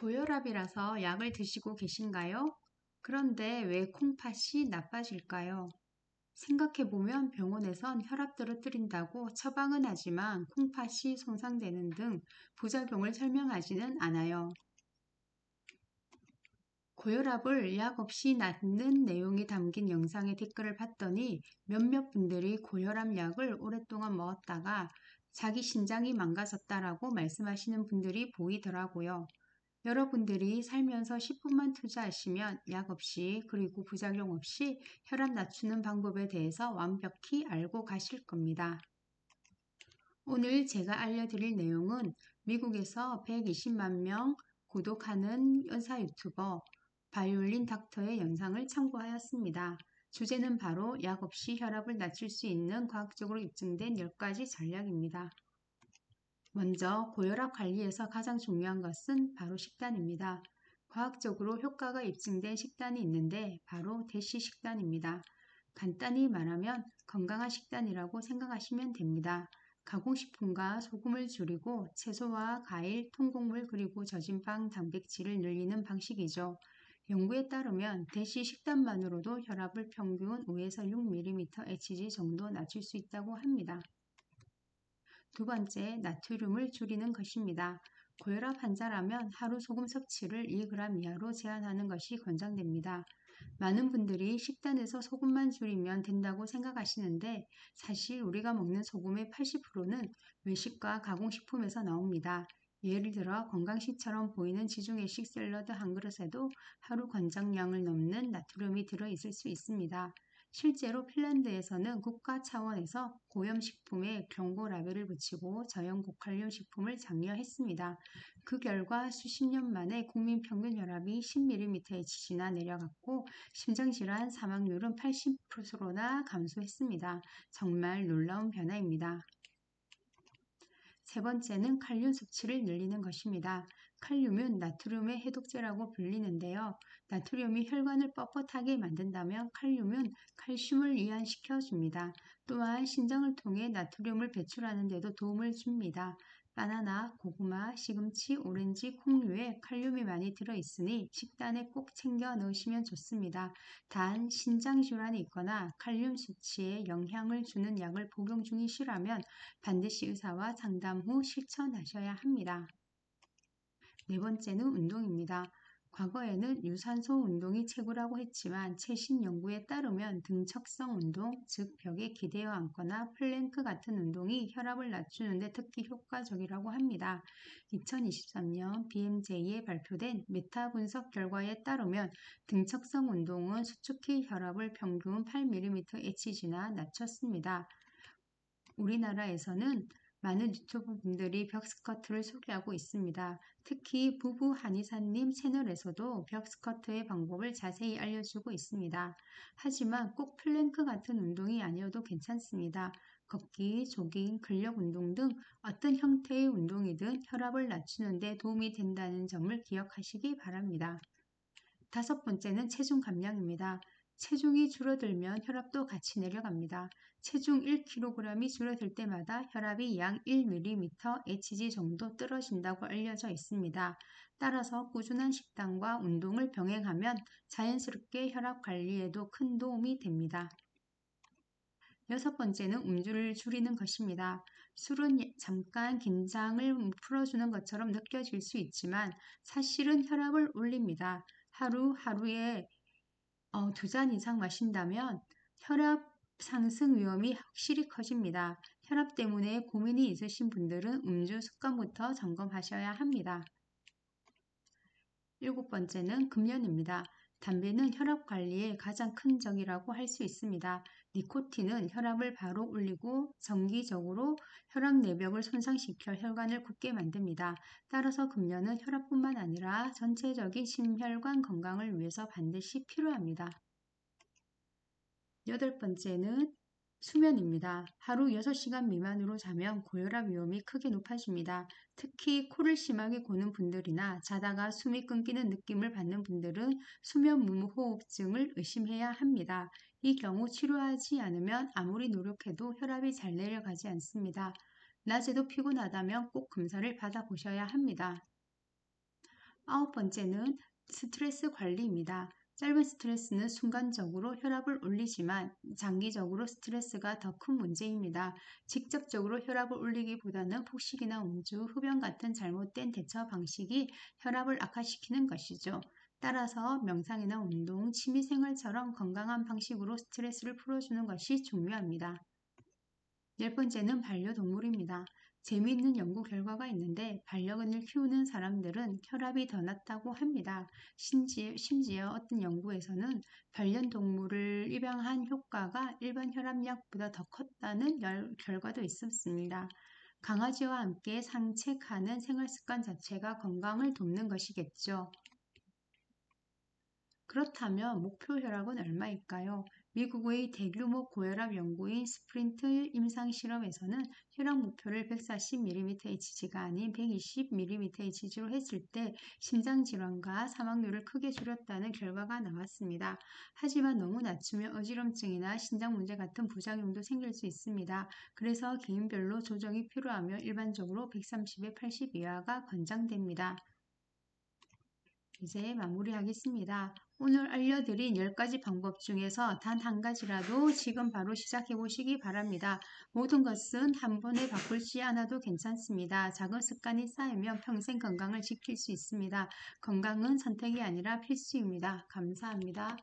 고혈압이라서 약을 드시고 계신가요? 그런데 왜 콩팥이 나빠질까요? 생각해보면 병원에선 혈압 떨어뜨린다고 처방은 하지만 콩팥이 손상되는 등 부작용을 설명하지는 않아요. 고혈압을 약 없이 낫는 내용이 담긴 영상의 댓글을 봤더니 몇몇 분들이 고혈압 약을 오랫동안 먹었다가 자기 심장이 망가졌다라고 말씀하시는 분들이 보이더라고요. 여러분들이 살면서 10분만 투자하시면 약 없이 그리고 부작용 없이 혈압 낮추는 방법에 대해서 완벽히 알고 가실 겁니다. 오늘 제가 알려드릴 내용은 미국에서 120만 명 구독하는 의사 유튜버 바이올린 닥터의 영상을 참고하였습니다. 주제는 바로 약 없이 혈압을 낮출 수 있는 과학적으로 입증된 10가지 전략입니다. 먼저 고혈압 관리에서 가장 중요한 것은 바로 식단입니다. 과학적으로 효과가 입증된 식단이 있는데 바로 대시 식단입니다. 간단히 말하면 건강한 식단이라고 생각하시면 됩니다. 가공식품과 소금을 줄이고 채소와 과일, 통곡물 그리고 젖은 빵 단백질을 늘리는 방식이죠. 연구에 따르면 대시 식단만으로도 혈압을 평균 5에서 6mmHg 정도 낮출 수 있다고 합니다. 두 번째, 나트륨을 줄이는 것입니다. 고혈압 환자라면 하루 소금 섭취를 2g 이하로 제한하는 것이 권장됩니다. 많은 분들이 식단에서 소금만 줄이면 된다고 생각하시는데 사실 우리가 먹는 소금의 80%는 외식과 가공식품에서 나옵니다. 예를 들어 건강식처럼 보이는 지중해식 샐러드 한 그릇에도 하루 권장량을 넘는 나트륨이 들어있을 수 있습니다. 실제로 핀란드에서는 국가 차원에서 고염식품에 경고 라벨을 붙이고 저염고칼륨 식품을 장려했습니다. 그 결과 수십 년 만에 국민 평균 혈압이 10mmHg나 내려갔고 심장질환 사망률은 80%나 감소했습니다. 정말 놀라운 변화입니다. 세 번째는 칼륨 섭취를 늘리는 것입니다. 칼륨은 나트륨의 해독제라고 불리는데요. 나트륨이 혈관을 뻣뻣하게 만든다면 칼륨은 칼슘을 이완시켜줍니다. 또한 신장을 통해 나트륨을 배출하는 데도 도움을 줍니다. 바나나, 고구마, 시금치, 오렌지, 콩류에 칼륨이 많이 들어있으니 식단에 꼭 챙겨 넣으시면 좋습니다. 단, 신장질환이 있거나 칼륨 수치에 영향을 주는 약을 복용 중이시라면 반드시 의사와 상담 후 실천하셔야 합니다. 네 번째는 운동입니다. 과거에는 유산소 운동이 최고라고 했지만 최신 연구에 따르면 등척성 운동, 즉 벽에 기대어 앉거나 플랭크 같은 운동이 혈압을 낮추는 데 특히 효과적이라고 합니다. 2023년 BMJ에 발표된 메타 분석 결과에 따르면 등척성 운동은 수축기 혈압을 평균 8mmHg나 낮췄습니다. 우리나라에서는 많은 유튜브 분들이 벽스쿼트를 소개하고 있습니다. 특히 부부 한의사님 채널에서도 벽스쿼트의 방법을 자세히 알려주고 있습니다. 하지만 꼭 플랭크 같은 운동이 아니어도 괜찮습니다. 걷기, 조깅, 근력 운동 등 어떤 형태의 운동이든 혈압을 낮추는 데 도움이 된다는 점을 기억하시기 바랍니다. 다섯 번째는 체중 감량입니다. 체중이 줄어들면 혈압도 같이 내려갑니다. 체중 1kg이 줄어들 때마다 혈압이 약 1mmHg 정도 떨어진다고 알려져 있습니다. 따라서 꾸준한 식단과 운동을 병행하면 자연스럽게 혈압 관리에도 큰 도움이 됩니다. 여섯 번째는 음주를 줄이는 것입니다. 술은 잠깐 긴장을 풀어주는 것처럼 느껴질 수 있지만 사실은 혈압을 올립니다. 하루에 2잔 이상 마신다면 혈압 상승 위험이 확실히 커집니다. 혈압 때문에 고민이 있으신 분들은 음주 습관부터 점검하셔야 합니다. 일곱 번째는 금연입니다. 담배는 혈압 관리에 가장 큰 적이라고 할 수 있습니다. 니코틴은 혈압을 바로 올리고 정기적으로 혈압 내벽을 손상시켜 혈관을 굳게 만듭니다. 따라서 금연은 혈압뿐만 아니라 전체적인 심혈관 건강을 위해서 반드시 필요합니다. 여덟 번째는 수면입니다. 하루 6시간 미만으로 자면 고혈압 위험이 크게 높아집니다. 특히 코를 심하게 고는 분들이나 자다가 숨이 끊기는 느낌을 받는 분들은 수면 무호흡증을 의심해야 합니다. 이 경우 치료하지 않으면 아무리 노력해도 혈압이 잘 내려가지 않습니다. 낮에도 피곤하다면 꼭 검사를 받아보셔야 합니다. 9번째는 스트레스 관리입니다. 짧은 스트레스는 순간적으로 혈압을 올리지만 장기적으로 스트레스가 더 큰 문제입니다. 직접적으로 혈압을 올리기보다는 폭식이나 음주, 흡연 같은 잘못된 대처 방식이 혈압을 악화시키는 것이죠. 따라서 명상이나 운동, 취미생활처럼 건강한 방식으로 스트레스를 풀어주는 것이 중요합니다. 10번째는 반려동물입니다. 재미있는 연구 결과가 있는데 반려견을 키우는 사람들은 혈압이 더 낮다고 합니다. 심지어 어떤 연구에서는 반려동물을 입양한 효과가 일반 혈압약보다 더 컸다는 결과도 있었습니다. 강아지와 함께 산책하는 생활 습관 자체가 건강을 돕는 것이겠죠. 그렇다면 목표 혈압은 얼마일까요? 미국의 대규모 고혈압 연구인 스프린트 임상 실험에서는 혈압 목표를 140mmHg가 아닌 120mmHg로 했을 때 심장 질환과 사망률을 크게 줄였다는 결과가 나왔습니다. 하지만 너무 낮추면 어지럼증이나 신장 문제 같은 부작용도 생길 수 있습니다. 그래서 개인별로 조정이 필요하며 일반적으로 130에 80 이하가 권장됩니다. 이제 마무리하겠습니다. 오늘 알려드린 10가지 방법 중에서 단 한 가지라도 지금 바로 시작해 보시기 바랍니다. 모든 것은 한 번에 바꾸지 않아도 괜찮습니다. 작은 습관이 쌓이면 평생 건강을 지킬 수 있습니다. 건강은 선택이 아니라 필수입니다. 감사합니다.